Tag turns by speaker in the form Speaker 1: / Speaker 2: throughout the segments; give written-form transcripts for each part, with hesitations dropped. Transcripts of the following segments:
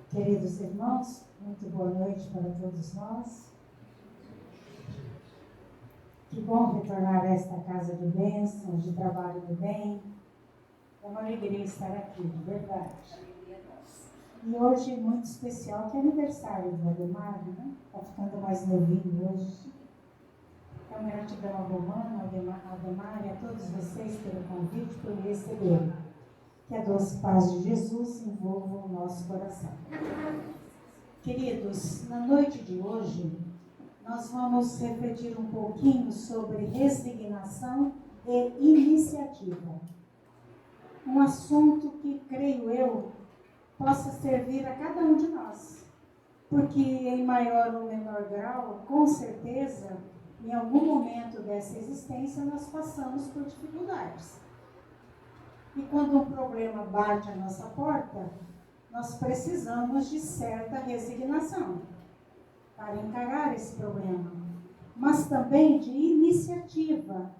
Speaker 1: Queridos irmãos, muito boa noite para todos nós. Que bom retornar a esta casa de bênçãos, de trabalho do bem. É uma alegria estar aqui, de verdade. E hoje, muito especial, que é aniversário do Ademar, né? Está ficando mais novinho hoje. Então, gratidão ao Romano, ao Ademar e a todos vocês pelo convite, por me receberem. Que a doce paz de Jesus envolva o nosso coração. Queridos, na noite de hoje, nós vamos refletir um pouquinho sobre resignação e iniciativa. Um assunto que, creio eu, possa servir a cada um de nós. Porque em maior ou menor grau, com certeza, em algum momento dessa existência, nós passamos por dificuldades. E quando um problema bate à nossa porta, nós precisamos de certa resignação para encarar esse problema, mas também de iniciativa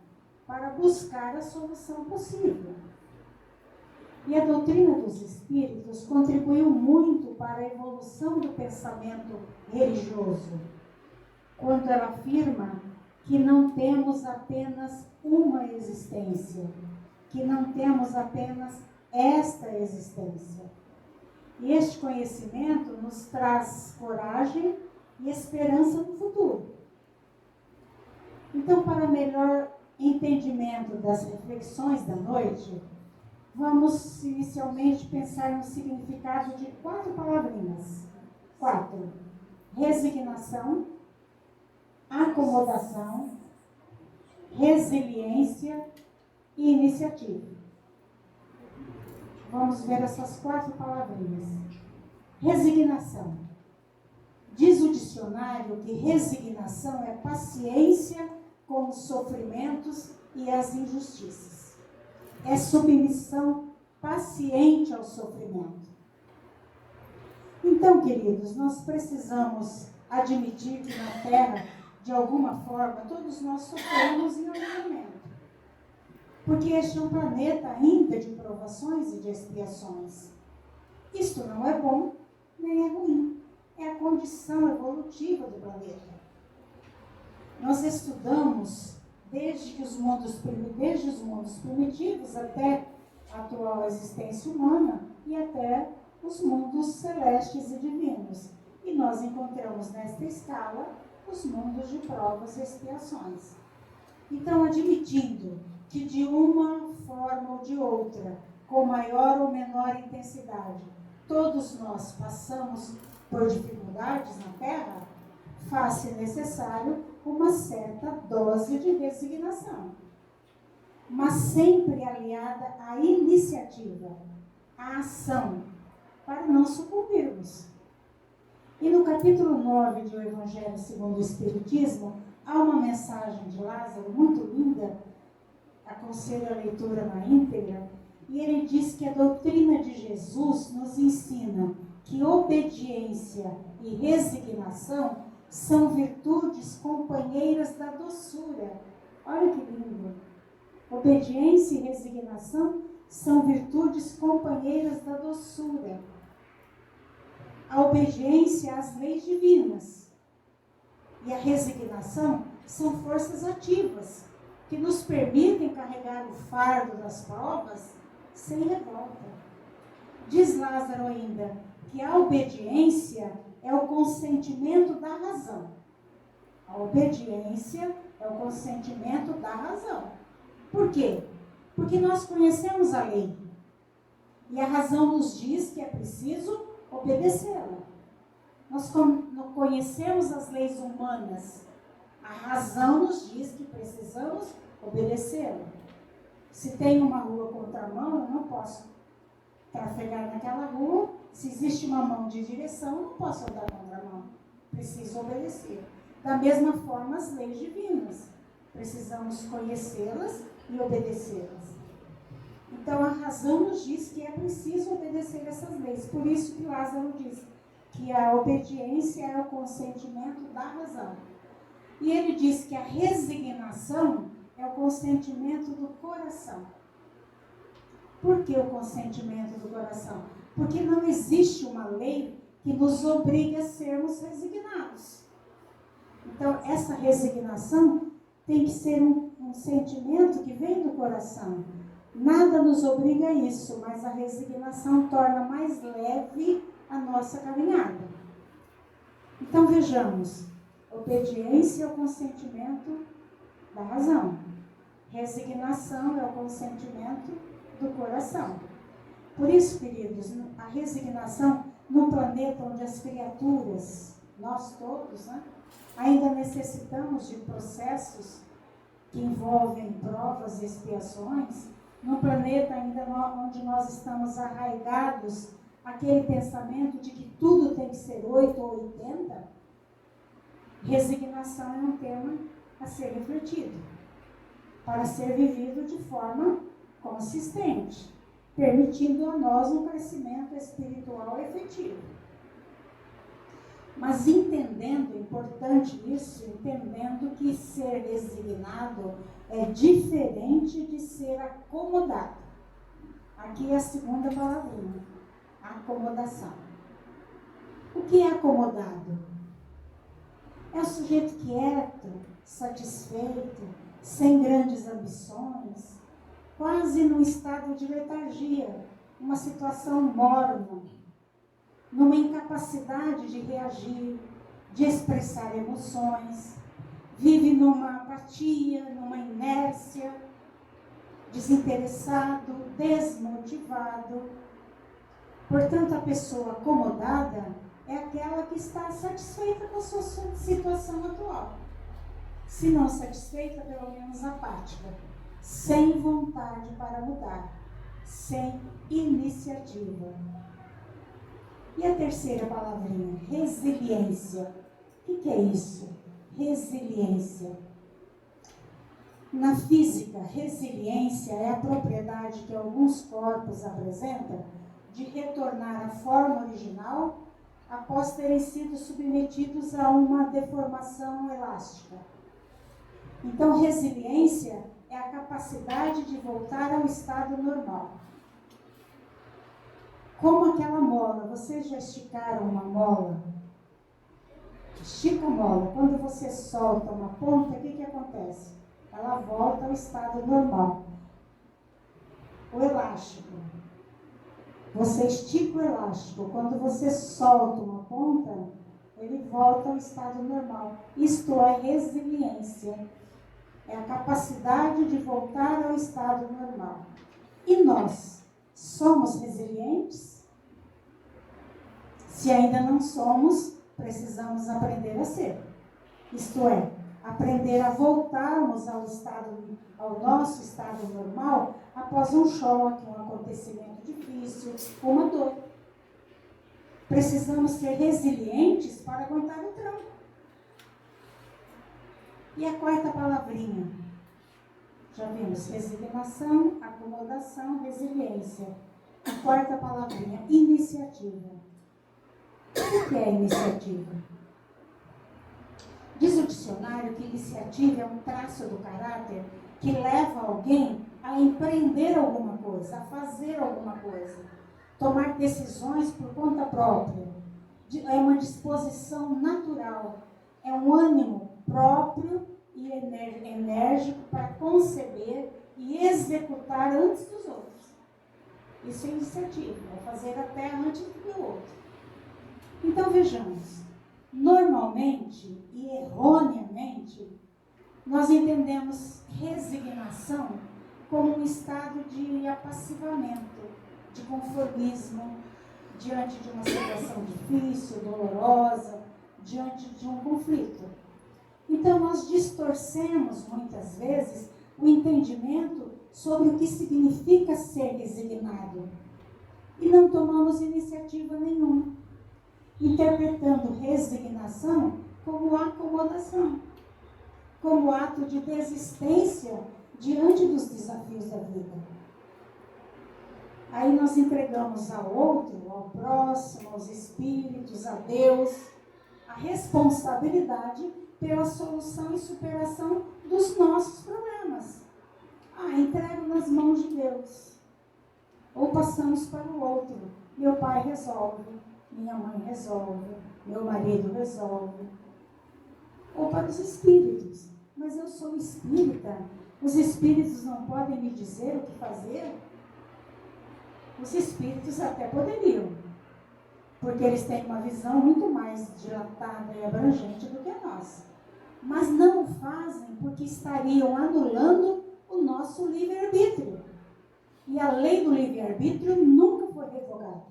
Speaker 1: para buscar a solução possível. E a doutrina dos espíritos contribuiu muito para a evolução do pensamento religioso, quando ela afirma que não temos apenas uma existência, que não temos apenas esta existência. E este conhecimento nos traz coragem e esperança no futuro. Então, para melhor entendimento das reflexões da noite, vamos inicialmente pensar no significado de 4 palavrinhas. 4. Resignação, acomodação, resiliência e iniciativa. Vamos ver essas 4 palavrinhas. Resignação. Diz o dicionário que resignação é paciência com os sofrimentos e as injustiças. É submissão paciente ao sofrimento. Então, queridos, nós precisamos admitir que na Terra, de alguma forma, todos nós sofremos em algum momento. Porque este é um planeta ainda de provações e de expiações. Isto não é bom, nem é ruim. É a condição evolutiva do planeta. Nós estudamos desde os mundos primitivos até a atual existência humana e até os mundos celestes e divinos. E nós encontramos nesta escala os mundos de provas e expiações. Então, admitindo que de uma forma ou de outra, com maior ou menor intensidade, todos nós passamos por dificuldades na Terra, faz-se necessário uma certa dose de resignação, mas sempre aliada à iniciativa, à ação, para não sucumbirmos. E no capítulo 9 do Evangelho segundo o Espiritismo, há uma mensagem de Lázaro muito linda, aconselho a leitura na íntegra, e ele diz que a doutrina de Jesus nos ensina que obediência e resignação são virtudes companheiras da doçura. Olha que lindo! Obediência e resignação são virtudes companheiras da doçura. A obediência às leis divinas e a resignação são forças ativas que nos permitem carregar o fardo das provas sem revolta. Diz Lázaro ainda que a obediência é o consentimento da razão. A obediência é o consentimento da razão. Por quê? Porque nós conhecemos a lei. E a razão nos diz que é preciso obedecê-la. Nós conhecemos as leis humanas. A razão nos diz que precisamos obedecê-la. Se tem uma rua contramão, eu não posso trafegar naquela rua. Se existe uma mão de direção, eu não posso andar contramão. Preciso obedecer. Da mesma forma, as leis divinas. Precisamos conhecê-las e obedecê-las. Então, a razão nos diz que é preciso obedecer essas leis. Por isso que Lázaro diz que a obediência é o consentimento da razão. E ele diz que a resignação é o consentimento do coração. Por que o consentimento do coração? Porque não existe uma lei que nos obriga a sermos resignados. Então, essa resignação tem que ser um sentimento que vem do coração. Nada nos obriga a isso, mas a resignação torna mais leve a nossa caminhada. Então, vejamos. Obediência é o consentimento da razão. Resignação é o consentimento do coração. Por isso, queridos, a resignação num planeta onde as criaturas, nós todos, né, ainda necessitamos de processos que envolvem provas e expiações, num planeta ainda onde nós estamos arraigados àquele pensamento de que tudo tem que ser 8 ou 80, resignação é um tema a ser refletido, para ser vivido de forma consistente, permitindo a nós um crescimento espiritual efetivo. Mas entendendo, importante isso, entendendo que ser resignado é diferente de ser acomodado. Aqui é a segunda palavrinha, acomodação. O que é acomodado? É o sujeito quieto, satisfeito, sem grandes ambições, quase num estado de letargia, uma situação morna, numa incapacidade de reagir, de expressar emoções, vive numa apatia, numa inércia, desinteressado, desmotivado. Portanto, a pessoa acomodada é aquela que está satisfeita com a sua situação atual. Se não satisfeita, pelo menos apática, sem vontade para mudar, sem iniciativa. E a terceira palavrinha, resiliência. O que é isso? Resiliência. Na física, resiliência é a propriedade que alguns corpos apresentam de retornar à forma original após terem sido submetidos a uma deformação elástica. Então, resiliência é a capacidade de voltar ao estado normal. Como aquela mola, vocês já esticaram uma mola? Estica a mola, quando você solta uma ponta, o que acontece? Ela volta ao estado normal. O elástico. Você estica o elástico, quando você solta uma ponta, ele volta ao estado normal. Isto é resiliência. É a capacidade de voltar ao estado normal. E nós somos resilientes? Se ainda não somos, precisamos aprender a ser. Isto é, aprender a voltarmos ao nosso estado normal após um choque, um acontecimento difícil, uma dor. Precisamos ser resilientes para aguentar o tranco. E a quarta palavrinha? Já vimos resignação, acomodação, resiliência. A quarta palavrinha, iniciativa. O que é iniciativa? Diz o dicionário que iniciativa é um traço do caráter que leva alguém a empreender alguma coisa, a fazer alguma coisa, tomar decisões por conta própria. É uma disposição natural, é um ânimo próprio e enérgico para conceber e executar antes dos outros. Isso é iniciativa, é fazer até antes do outro. Então vejamos, normalmente e erroneamente, nós entendemos resignação como um estado de apassivamento, de conformismo, diante de uma situação difícil, dolorosa, diante de um conflito. Então nós distorcemos muitas vezes o entendimento sobre o que significa ser resignado e não tomamos iniciativa nenhuma, interpretando resignação como acomodação, como ato de desistência diante dos desafios da vida. Aí nós entregamos ao outro, ao próximo, aos espíritos, a Deus, a responsabilidade pela solução e superação dos nossos problemas. Entrego nas mãos de Deus. Ou passamos para o outro. Meu pai resolve. minha mãe resolve, meu marido resolve. Ou para os espíritos. Mas eu sou espírita. Os espíritos não podem me dizer o que fazer? Os espíritos até poderiam, porque eles têm uma visão muito mais dilatada e abrangente do que a nossa. Mas não o fazem porque estariam anulando o nosso livre-arbítrio. E a lei do livre-arbítrio nunca foi revogada.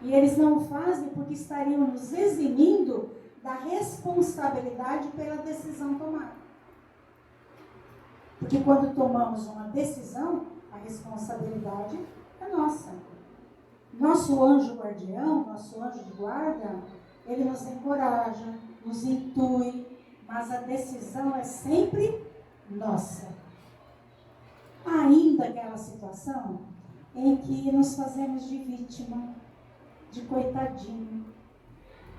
Speaker 1: E eles não o fazem porque estariam nos eximindo da responsabilidade pela decisão tomada. Porque quando tomamos uma decisão, a responsabilidade é nossa. Nosso anjo guardião, nosso anjo de guarda, ele nos encoraja, nos intui, mas a decisão é sempre nossa. Há ainda aquela situação em que nos fazemos de vítima, de coitadinho.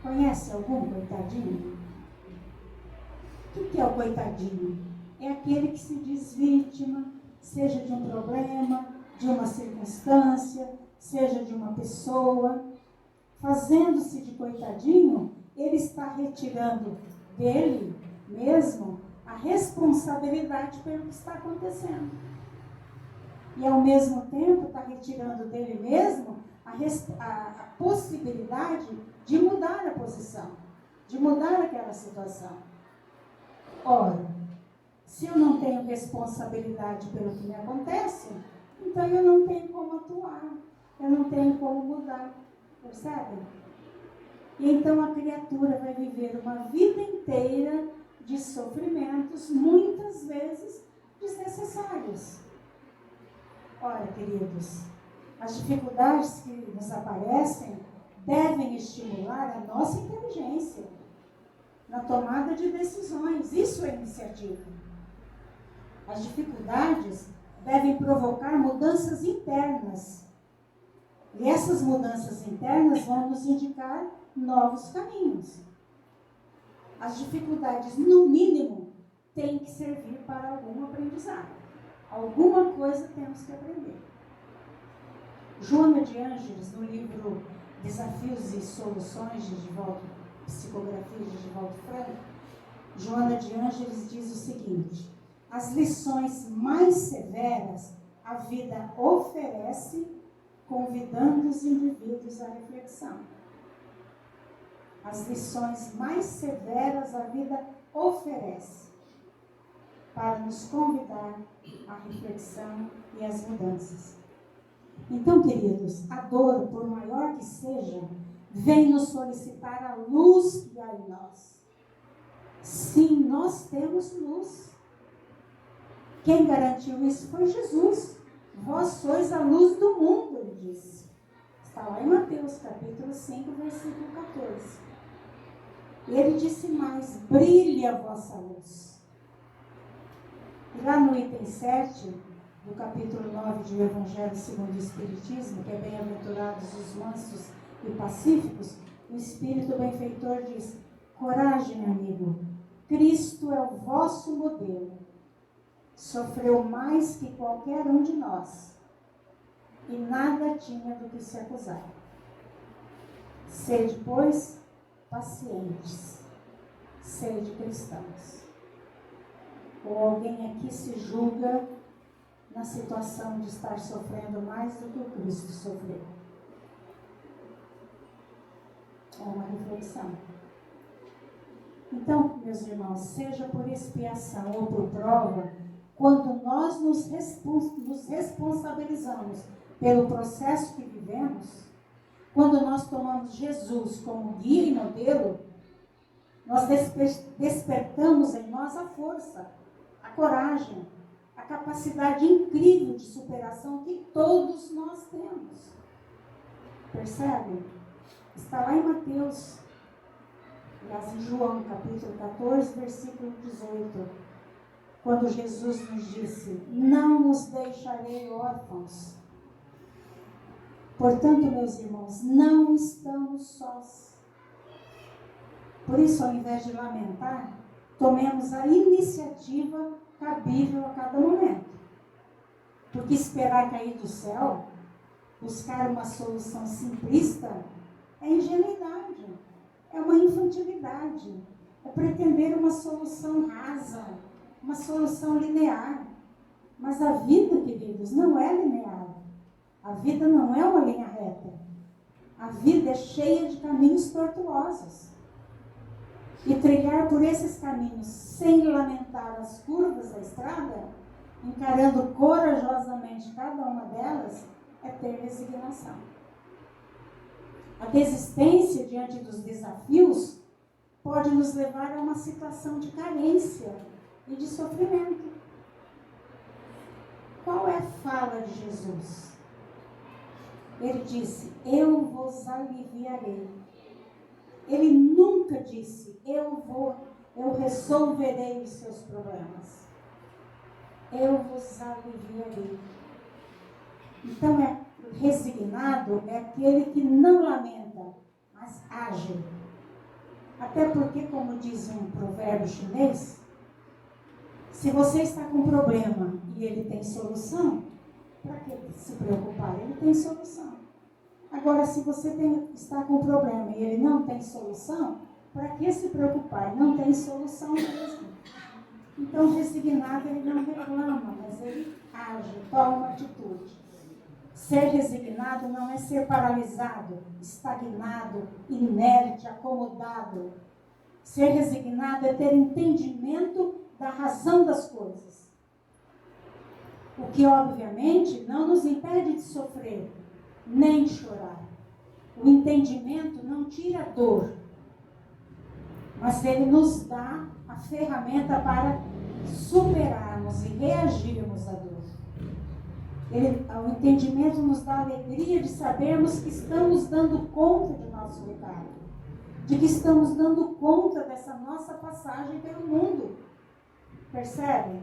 Speaker 1: Conhece algum coitadinho? O que é o coitadinho? É aquele que se diz vítima, seja de um problema, de uma circunstância, seja de uma pessoa. Fazendo-se de coitadinho, ele está retirando dele mesmo a responsabilidade pelo que está acontecendo. E ao mesmo tempo está retirando dele mesmo a possibilidade de mudar a posição, de mudar aquela situação. Ora, se eu não tenho responsabilidade pelo que me acontece, então eu não tenho como atuar, eu não tenho como mudar, percebe? E então a criatura vai viver uma vida inteira de sofrimentos, muitas vezes desnecessários. Ora, queridos, as dificuldades que nos aparecem devem estimular a nossa inteligência na tomada de decisões. Isso é iniciativa. As dificuldades devem provocar mudanças internas. E essas mudanças internas vão nos indicar novos caminhos. As dificuldades, no mínimo, têm que servir para algum aprendizado. Alguma coisa temos que aprender. Joana de Ângeles, no livro Desafios e Soluções de Divaldo, Psicografias de Divaldo Franco, Joana de Ângeles diz o seguinte: as lições mais severas a vida oferece, convidando os indivíduos à reflexão. As lições mais severas a vida oferece para nos convidar à reflexão e às mudanças. Então, queridos, a dor, por maior que seja, vem nos solicitar a luz que há em nós. Sim, nós temos luz. Quem garantiu isso foi Jesus. Vós sois a luz do mundo, ele disse. Está lá em Mateus, capítulo 5, versículo 14. Ele disse mais: brilhe a vossa luz. E lá no item 7, do capítulo 9 do Evangelho segundo o Espiritismo, que é bem-aventurados os mansos e pacíficos, o Espírito benfeitor diz: coragem, amigo, Cristo é o vosso modelo. Sofreu mais que qualquer um de nós e nada tinha do que se acusar. Sede, pois, pacientes, sede cristãos. Ou alguém aqui se julga na situação de estar sofrendo mais do que o Cristo sofreu? É uma reflexão. Então, meus irmãos, seja por expiação ou por prova, quando nós nos responsabilizamos pelo processo que vivemos, quando nós tomamos Jesus como guia e modelo, nós despertamos em nós a força, a coragem, a capacidade incrível de superação que todos nós temos. Percebe? Está lá em Mateus, aliás, em João, capítulo 14, versículo 18. Quando Jesus nos disse: não os deixarei órfãos. Portanto, meus irmãos, não estamos sós. Por isso, ao invés de lamentar, tomemos a iniciativa cabível a cada momento. Porque esperar cair do céu buscar uma solução simplista é ingenuidade, é uma infantilidade, é pretender uma solução rasa, uma solução linear. Mas a vida, queridos, não é linear. A vida não é uma linha reta. A vida é cheia de caminhos tortuosos. E trilhar por esses caminhos sem lamentar as curvas da estrada, encarando corajosamente cada uma delas, é ter resignação. A desistência diante dos desafios pode nos levar a uma situação de carência e de sofrimento. Qual é a fala de Jesus? Ele disse, eu vos aliviarei. Ele nunca disse, eu resolverei os seus problemas. Eu vos aliviarei. Então, resignado é aquele que não lamenta, mas age. Até porque, como diz um provérbio chinês, se você está com um problema e ele tem solução, para que se preocupar? Ele tem solução. Agora, se você está com um problema e ele não tem solução, para que se preocupar? Não tem solução mesmo. Então, resignado, ele não reclama, mas ele age, toma uma atitude. Ser resignado não é ser paralisado, estagnado, inerte, acomodado. Ser resignado é ter entendimento da razão das coisas. O que, obviamente, não nos impede de sofrer, nem de chorar. O entendimento não tira a dor, mas ele nos dá a ferramenta para superarmos e reagirmos à dor. O entendimento nos dá a alegria de sabermos que estamos dando conta do nosso recado, de que estamos dando conta dessa nossa passagem pelo mundo. Percebe?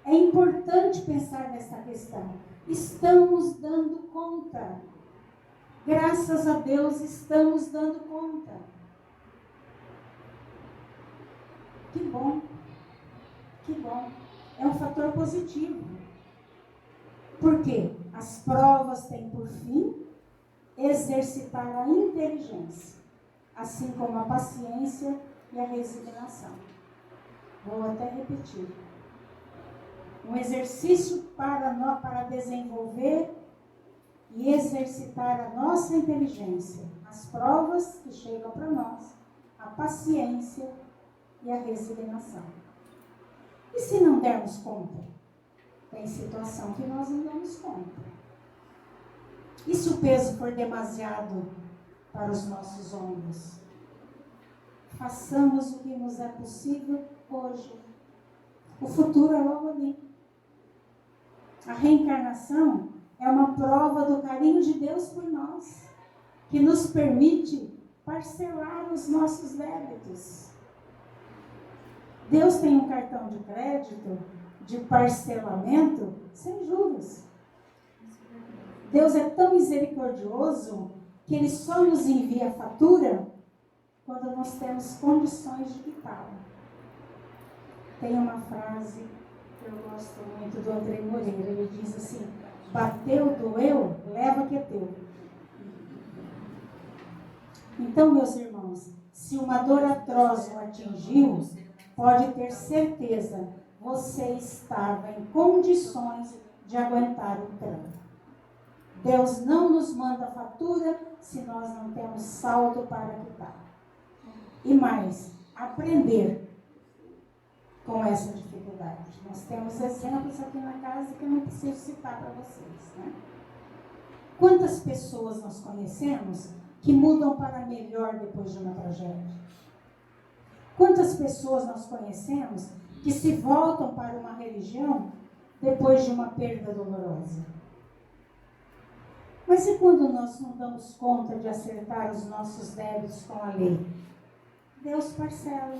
Speaker 1: É importante pensar nessa questão. Estamos dando conta. Graças a Deus, estamos dando conta. Que bom. Que bom. É um fator positivo. Por quê? As provas têm por fim exercitar a inteligência, assim como a paciência e a resignação. Vou até repetir. Um exercício para desenvolver e exercitar a nossa inteligência, as provas que chegam para nós, a paciência e a resignação. E se não dermos conta? Tem situação que nós não damos conta. E se o peso for demasiado para os nossos ombros? Façamos o que nos é possível hoje. O futuro é logo ali. A reencarnação é uma prova do carinho de Deus por nós, que nos permite parcelar os nossos débitos. Deus tem um cartão de crédito de parcelamento sem juros. Deus é tão misericordioso que Ele só nos envia a fatura quando nós temos condições de quitá-la. Tem uma frase que eu gosto muito do André Moreira. Ele diz assim, bateu, doeu, leva que é teu. Então, meus irmãos, se uma dor atroz o atingiu, pode ter certeza, você estava em condições de aguentar o tranco. Deus não nos manda fatura se nós não temos saldo para quitar. E mais, aprender com essa dificuldade. Nós temos exemplos aqui na casa que eu não preciso citar para vocês, né? Quantas pessoas nós conhecemos que mudam para melhor depois de uma tragédia? Quantas pessoas nós conhecemos que se voltam para uma religião depois de uma perda dolorosa? Mas e quando nós não damos conta de acertar os nossos débitos com a lei? Deus parcela.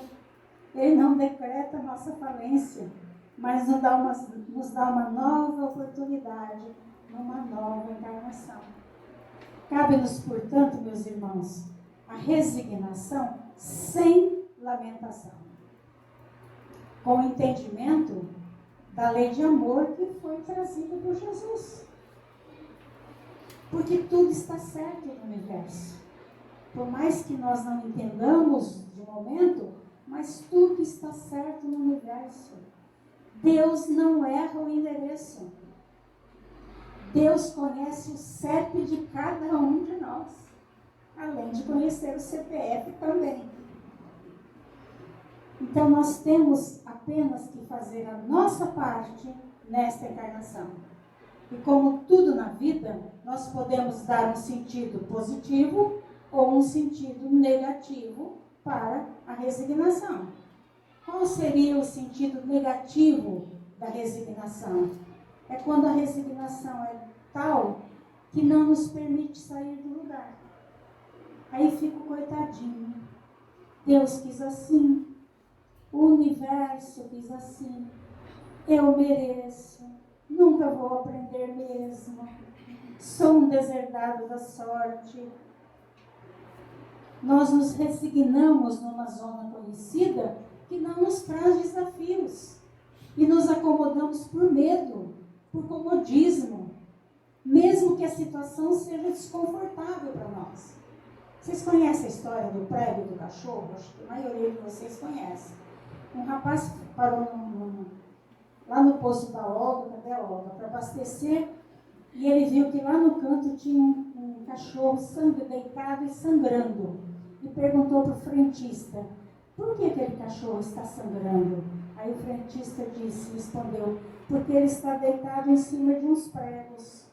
Speaker 1: Ele não decreta a nossa falência, mas nos dá uma nova oportunidade, uma nova encarnação. Cabe-nos, portanto, meus irmãos, a resignação sem lamentação, com o entendimento da lei de amor que foi trazida por Jesus. Porque tudo está certo no universo. Por mais que nós não entendamos de momento, mas tudo está certo no universo. Deus não erra o endereço. Deus conhece o CEP de cada um de nós, além de conhecer o CPF também. Então nós temos apenas que fazer a nossa parte nesta encarnação. E como tudo na vida, nós podemos dar um sentido positivo ou um sentido negativo para a resignação. Qual seria o sentido negativo da resignação? É quando a resignação é tal que não nos permite sair do lugar. Aí fica o coitadinho. Deus quis assim, o universo quis assim, eu mereço, nunca vou aprender mesmo, sou um deserdado da sorte. Nós nos resignamos numa zona conhecida que não nos traz desafios e nos acomodamos por medo, por comodismo, mesmo que a situação seja desconfortável para nós. Vocês conhecem a história do prego e do cachorro? Acho que a maioria de vocês conhece. Um rapaz parou lá no posto da Olga, cadê a Olga, para abastecer, e ele viu que lá no canto tinha um cachorro deitado e sangrando. E perguntou para o frentista, por que aquele cachorro está sangrando? Aí o frentista respondeu, porque ele está deitado em cima de uns pregos.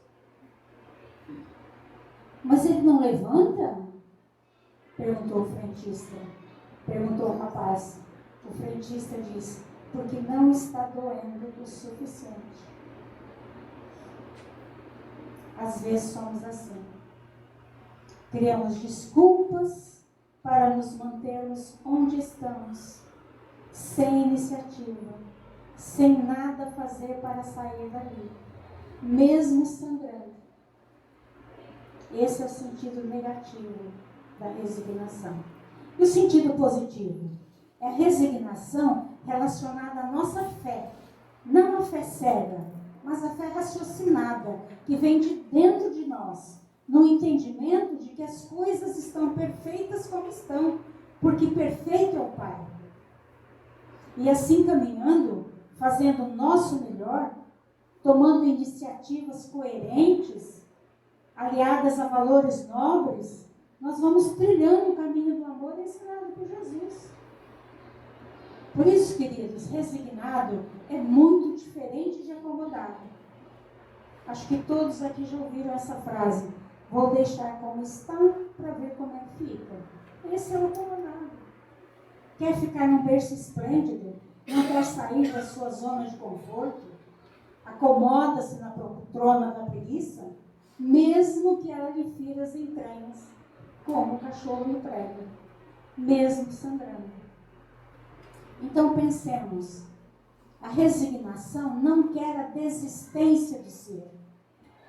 Speaker 1: Mas ele não levanta? Perguntou o frentista. Perguntou o rapaz. O frentista disse, porque não está doendo o suficiente. Às vezes somos assim. Criamos desculpas para nos mantermos onde estamos, sem iniciativa, sem nada fazer para sair dali, mesmo sangrando. Esse é o sentido negativo da resignação. E o sentido positivo? É a resignação relacionada à nossa fé. Não a fé cega, mas a fé raciocinada, que vem de dentro de nós, no entendimento de que as coisas estão perfeitas como estão, porque perfeito é o Pai. E assim caminhando, fazendo o nosso melhor, tomando iniciativas coerentes, aliadas a valores nobres, nós vamos trilhando o caminho do amor ensinado por Jesus. Por isso, queridos, resignado é muito diferente de acomodado. Acho que todos aqui já ouviram essa frase. Vou deixar como está para ver como é que fica. Esse é o acomodado. Quer ficar num berço esplêndido? Não quer sair da sua zona de conforto? Acomoda-se na poltrona da preguiça? Mesmo que ela lhe fira as entranhas, como o cachorro no prego, mesmo sangrando. Então pensemos, a resignação não quer a desistência de ser.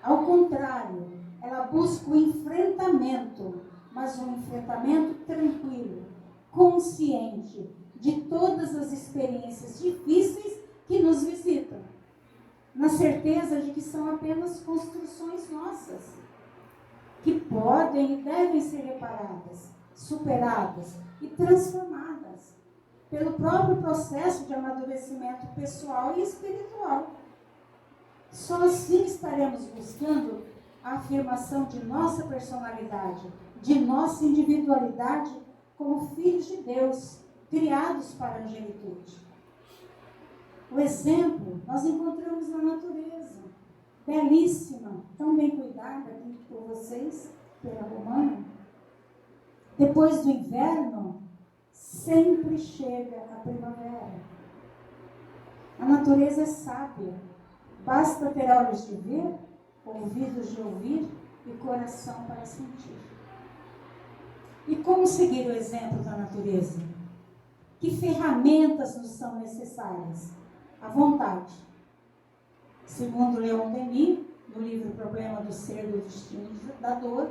Speaker 1: Ao contrário, ela busca o enfrentamento, mas um enfrentamento tranquilo, consciente de todas as experiências difíceis que nos visitam, na certeza de que são apenas construções nossas, que podem e devem ser reparadas, superadas e transformadas pelo próprio processo de amadurecimento pessoal e espiritual. Só assim estaremos buscando a afirmação de nossa personalidade, de nossa individualidade como filhos de Deus, criados para a angelitude. O exemplo nós encontramos na natureza, belíssima, tão bem cuidada aqui por vocês, pela Romana. Depois do inverno, sempre chega a primavera. A natureza é sábia, basta ter olhos de ver, ouvidos de ouvir e coração para sentir. E como seguir o exemplo da natureza? Que ferramentas nos são necessárias? A vontade. Segundo Leon Denis, no livro Problema do Ser, do Destino e da Dor,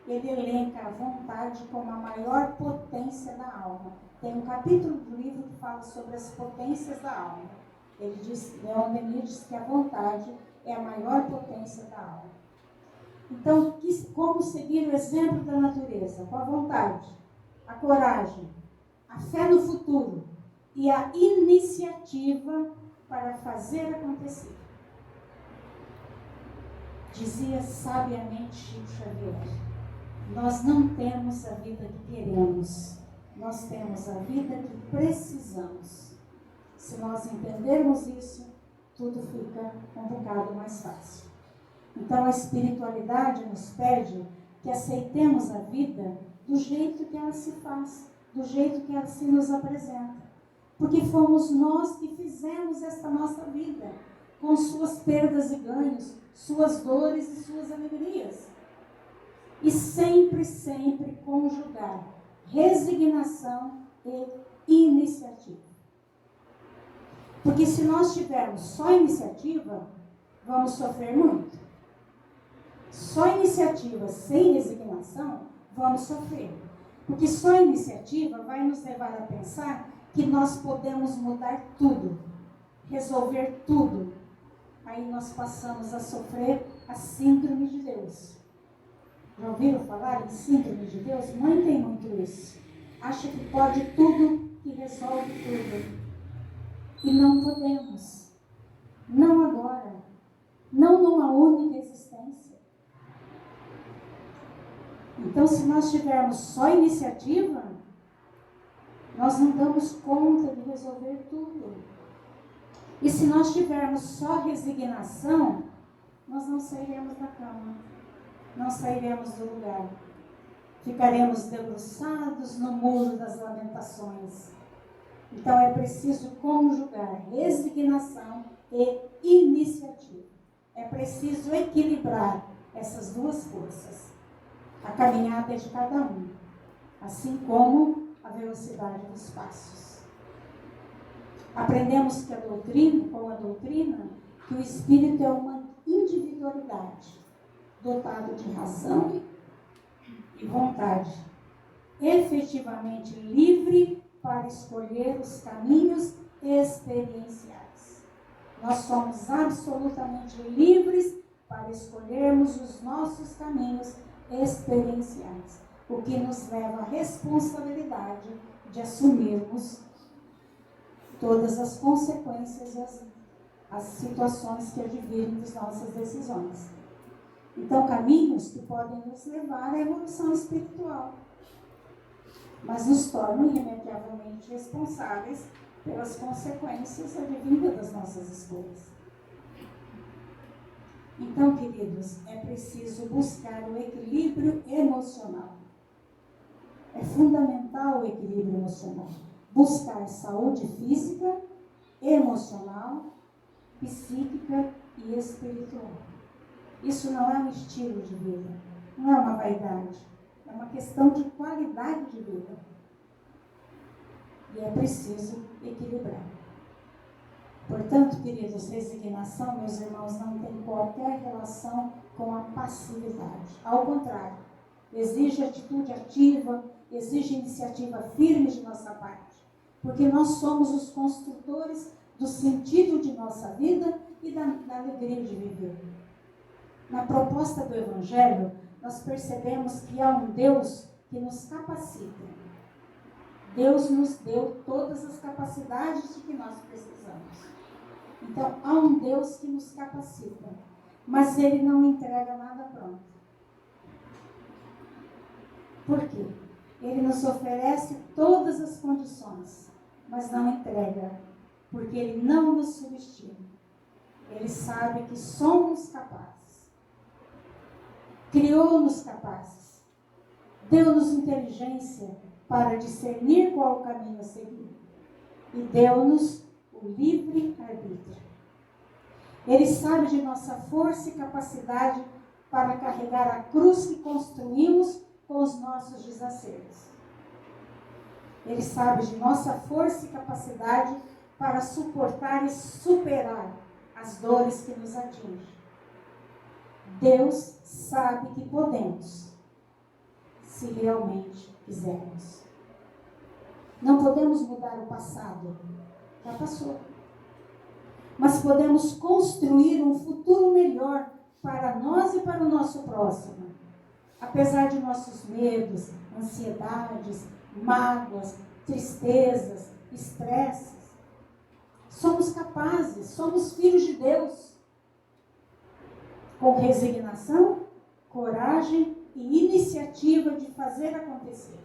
Speaker 1: ele elenca a vontade como a maior potência da alma. Tem um capítulo do livro que fala sobre as potências da alma. Leon Denis diz que a vontade é a maior potência da alma. Então, como seguir o exemplo da natureza? Com a vontade, a coragem, a fé no futuro e a iniciativa para fazer acontecer. Dizia sabiamente Chico Xavier: nós não temos a vida que queremos, nós temos a vida que precisamos. Se nós entendermos isso, tudo fica um bocado mais fácil. Então a espiritualidade nos pede que aceitemos a vida do jeito que ela se faz, do jeito que ela se nos apresenta. Porque fomos nós que fizemos esta nossa vida, com suas perdas e ganhos, suas dores e suas alegrias. E sempre, sempre conjugar resignação e iniciativa. Porque se nós tivermos só iniciativa, vamos sofrer muito. Só iniciativa sem resignação, vamos sofrer. Porque só iniciativa vai nos levar a pensar que nós podemos mudar tudo, resolver tudo. Aí nós passamos a sofrer a síndrome de Deus. Já ouviram falar em síndrome de Deus? Mãe tem muito isso. Acha que pode tudo, que resolve tudo. E não podemos. Não agora. Não numa única existência. Então, se nós tivermos só iniciativa, nós não damos conta de resolver tudo. E se nós tivermos só resignação, nós não sairemos da cama. Não sairemos do lugar. Ficaremos debruçados no muro das lamentações. Então é preciso conjugar resignação e iniciativa. É preciso equilibrar essas duas forças. A caminhada é de cada um, assim como a velocidade dos passos. Aprendemos que com a doutrina, que o espírito é uma individualidade, dotado de razão e vontade, efetivamente livre para escolher os caminhos experienciais. Nós somos absolutamente livres para escolhermos os nossos caminhos experienciais, o que nos leva à responsabilidade de assumirmos todas as consequências e as situações que advirem das nossas decisões. Então, caminhos que podem nos levar à evolução espiritual, mas nos tornam irremediavelmente responsáveis pelas consequências advindas das nossas escolhas. Então, queridos, é preciso buscar o equilíbrio emocional. É fundamental o equilíbrio emocional. Buscar saúde física, emocional, psíquica e espiritual. Isso não é um estilo de vida, não é uma vaidade, é uma questão de qualidade de vida. E é preciso equilibrar. Portanto, queridos, resignação, meus irmãos, não tem qualquer relação com a passividade. Ao contrário, exige atitude ativa, exige iniciativa firme de nossa parte. Porque nós somos os construtores do sentido de nossa vida e da alegria de viver. Na proposta do Evangelho, nós percebemos que há um Deus que nos capacita. Deus nos deu todas as capacidades de que nós precisamos. Então, há um Deus que nos capacita, mas Ele não entrega nada pronto. Por quê? Ele nos oferece todas as condições, mas não entrega, porque Ele não nos subestima. Ele sabe que somos capazes. Criou-nos capazes. Deu-nos inteligência para discernir qual o caminho a seguir. E deu-nos o livre arbítrio. Ele sabe de nossa força e capacidade para carregar a cruz que construímos com os nossos desacertos. Ele sabe de nossa força e capacidade para suportar e superar as dores que nos atingem. Deus sabe que podemos, se realmente quisermos. Não podemos mudar o passado, já passou. Mas podemos construir um futuro melhor para nós e para o nosso próximo. Apesar de nossos medos, ansiedades, mágoas, tristezas, estresses, somos capazes, somos filhos de Deus. Com resignação, coragem e iniciativa de fazer acontecer.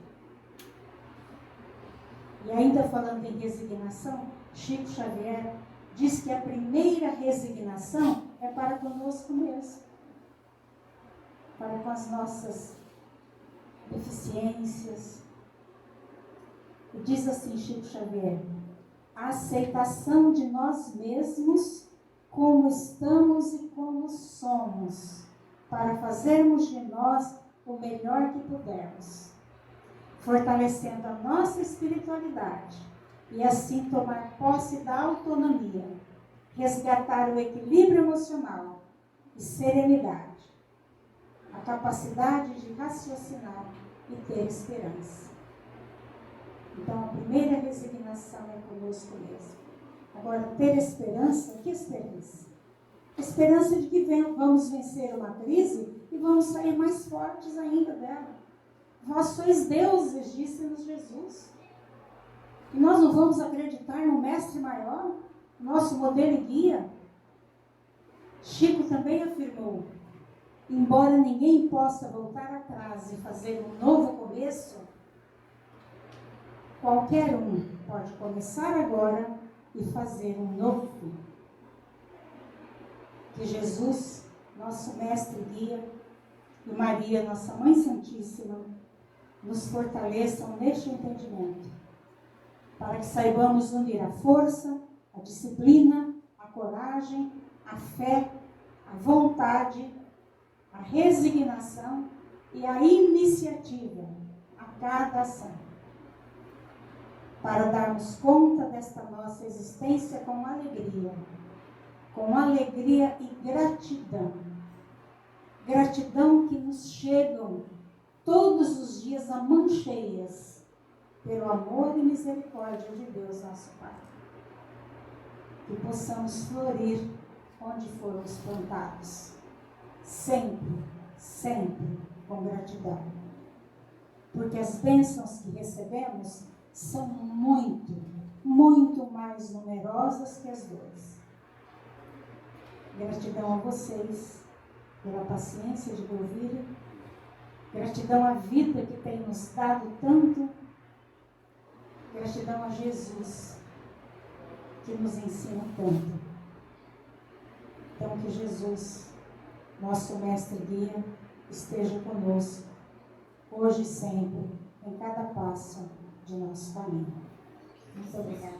Speaker 1: E ainda falando em resignação, Chico Xavier diz que a primeira resignação é para conosco mesmo, para com as nossas deficiências. E diz assim Chico Xavier: a aceitação de nós mesmos como estamos e como somos, para fazermos de nós o melhor que pudermos, fortalecendo a nossa espiritualidade e assim tomar posse da autonomia, resgatar o equilíbrio emocional e serenidade, a capacidade de raciocinar e ter esperança. Então, a primeira resignação é conosco mesmo. Agora, ter esperança, que esperança? Esperança de que vamos vencer uma crise e vamos sair mais fortes ainda dela. Vós sois deuses, disse-nos Jesus. E nós não vamos acreditar no mestre maior, nosso modelo e guia? Chico também afirmou: embora ninguém possa voltar atrás e fazer um novo começo, qualquer um pode começar agora e fazer um novo fim. Que Jesus, nosso mestre e guia, e Maria, nossa Mãe Santíssima, nos fortaleçam neste entendimento, para que saibamos unir a força, a disciplina, a coragem, a fé, a vontade, a resignação e a iniciativa a cada ação, para darmos conta desta nossa existência com alegria e gratidão. Gratidão que nos chegam todos os dias a mãos cheias, pelo amor e misericórdia de Deus, nosso Pai. Que possamos florir onde formos plantados, sempre, sempre com gratidão. Porque as bênçãos que recebemos são muito, muito mais numerosas que as dores. Gratidão a vocês pela paciência de me ouvirem. Gratidão à vida que tem nos dado tanto. Gratidão a Jesus, que nos ensina tanto. Então, que Jesus, nosso mestre guia, esteja conosco, hoje e sempre, em cada passo de nosso caminho. Muito obrigada.